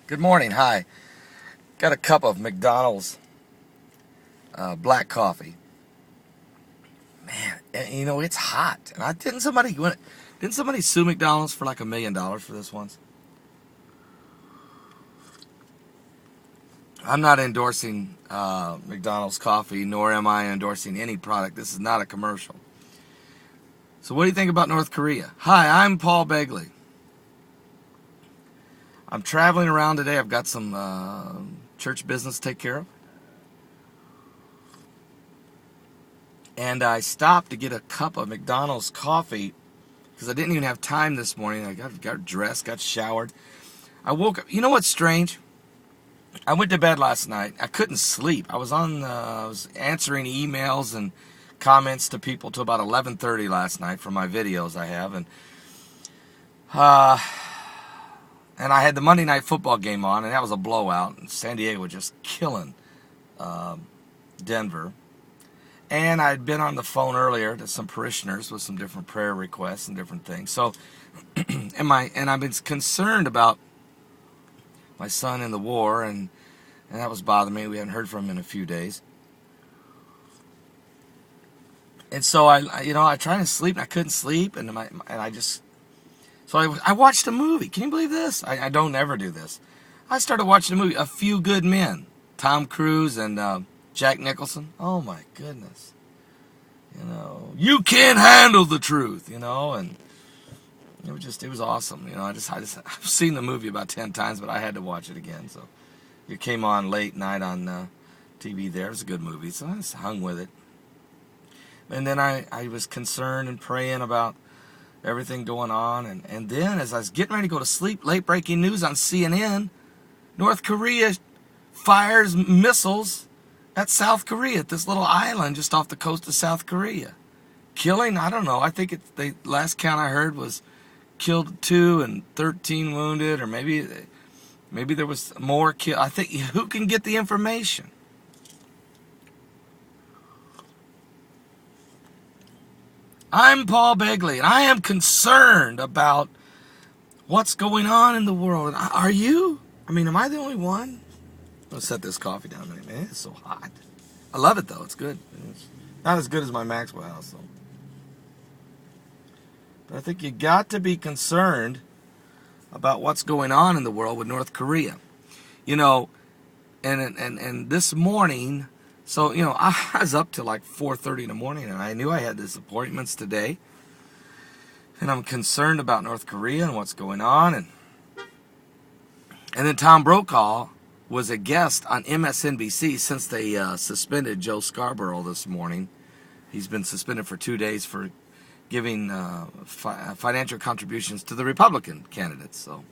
Good morning. Hi. Got a cup of McDonald's black coffee. Man, it's hot. And didn't somebody sue McDonald's for like $1 million for this once? I'm not endorsing McDonald's coffee, nor am I endorsing any product. This is not a commercial. So what do you think about North Korea? Hi, I'm Paul Begley. I'm traveling around today. I've got some church business to take care of. And I stopped to get a cup of McDonald's coffee because I didn't even have time this morning. I got dressed, got showered. I woke up. You know what's strange? I went to bed last night. I couldn't sleep. I was answering emails and comments to people till about 11:30 last night for my videos I have, uh, and I had the Monday Night Football game on, and that was a blowout. And San Diego was just killing Denver. And I'd been on the phone earlier to some parishioners with some different prayer requests and different things. So, and I've been concerned about my son in the war, and that was bothering me. We hadn't heard from him in a few days. And so I tried to sleep, and I couldn't sleep, and I watched a movie. Can you believe this? I don't ever do this. I started watching a movie, A Few Good Men, Tom Cruise and Jack Nicholson. Oh my goodness. You can't handle the truth, and it was awesome. I've seen the movie about 10 times, but I had to watch it again. So it came on late night on TV there. It was a good movie, so I just hung with it. And then I was concerned and praying about everything going on. And then as I was getting ready to go to sleep, late breaking news on CNN, North Korea fires missiles at South Korea, at this little island just off the coast of South Korea. Killing, I don't know, I think the last count I heard was killed 2 and 13 wounded, or maybe there was more killed. I think, who can get the information? I'm Paul Begley, and I am concerned about what's going on in the world. Are you? Am I the only one? I'm going to set this coffee down a minute, man. It's so hot. I love it, though. It's good. It's not as good as my Maxwell house, though. But I think you got to be concerned about what's going on in the world with North Korea. And this morning, so, I was up till like 4:30 in the morning, and I knew I had these appointments today. And I'm concerned about North Korea and what's going on. And then Tom Brokaw was a guest on MSNBC since they suspended Joe Scarborough this morning. He's been suspended for 2 days for giving financial contributions to the Republican candidates. So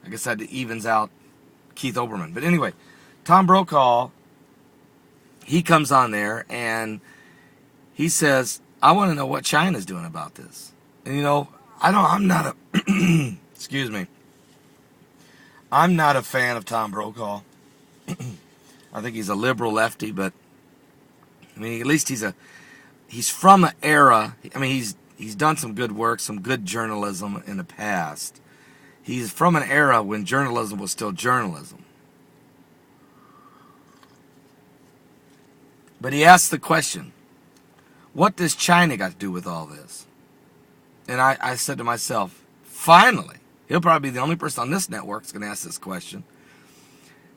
I guess that evens out Keith Olbermann. But anyway, Tom Brokaw, he comes on there and he says, I want to know what China's doing about this. And I'm not a excuse me. I'm not a fan of Tom Brokaw. I think he's a liberal lefty, but at least he's from an era. He's done some good work, some good journalism in the past. He's from an era when journalism was still journalism. But he asked the question, what does China got to do with all this? And I said to myself, finally, he'll probably be the only person on this network that's going to ask this question.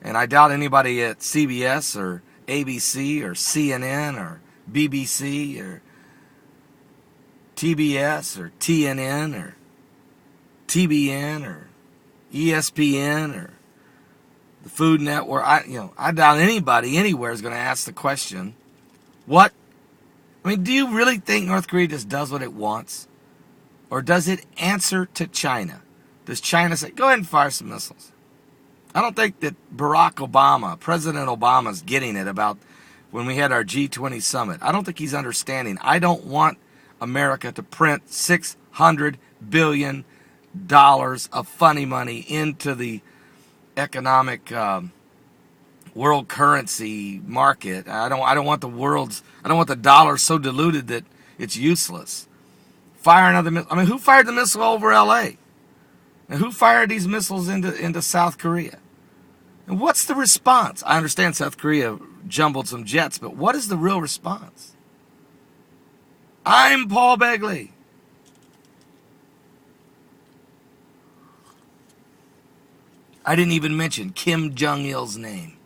And I doubt anybody at CBS or ABC or CNN or BBC or TBS or TNN or TBN or ESPN or the Food Network. I doubt anybody anywhere is going to ask the question, do you really think North Korea just does what it wants? Or does it answer to China? Does China say, go ahead and fire some missiles? I don't think that President Obama's getting it about when we had our G20 summit. I don't think he's understanding. I don't want America to print $600 billion of funny money into the economic world currency market. I don't want the dollar so diluted that it's useless. Fire another missile. Who fired the missile over L.A.? Now, who fired these missiles into South Korea? And what's the response? I understand South Korea jumbled some jets, but what is the real response? I'm Paul Begley. I didn't even mention Kim Jong-il's name.